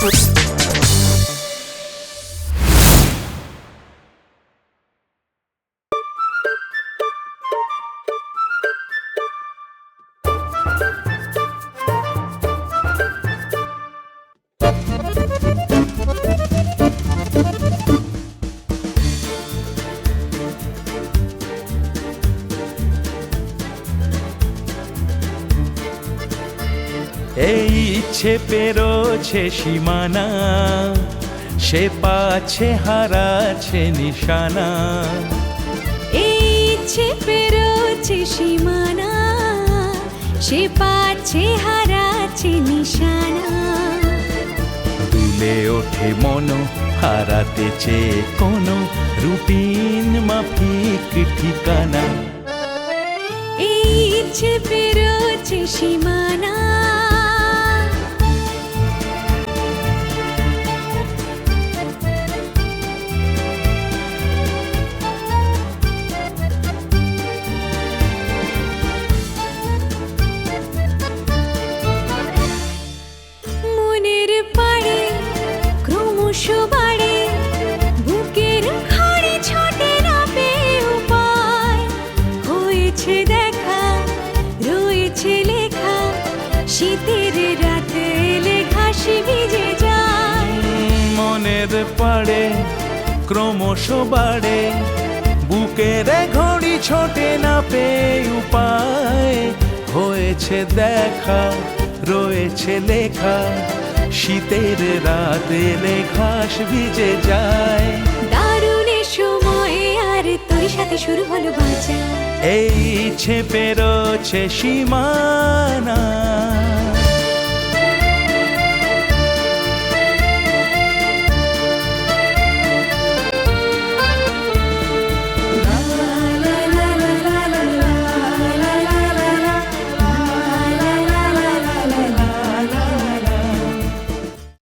এই ইচ্ছে পেরোছে সীমানা, সে পাছে হারাছে নিশানা। এই ইচ্ছে পেরোছে সীমানা, সে পাছে হারাছে নিশানা। দুলে ওঠে মন হারাতে চেয়ে কোনো রুটিন মাফিক ঠিকানা। এই ইচ্ছে পেরোছে সীমানা। মনের পাড়ে ক্রমশ বাড়ে, বুকের ঘাড়ে ছোটে না পেয়ে উপায়। হয়েছে দেখা, রয়েছে লেখা, শীতের রাতে এলে ঘাস ভিজে যায়। মনের পাড়ে ক্রমশ বাড়ে, বুকের ঘড়ি ছোটে না পেয়ে উপায়। হয়েছে দেখা, রয়েছে লেখা, শীতের রাত এলে ঘাস ভিজে যায়। দারুণ সময়ে আর তোর সাথে শুরু হলো বাঁচা। এই ইচ্ছে পেরোছে সীমানা।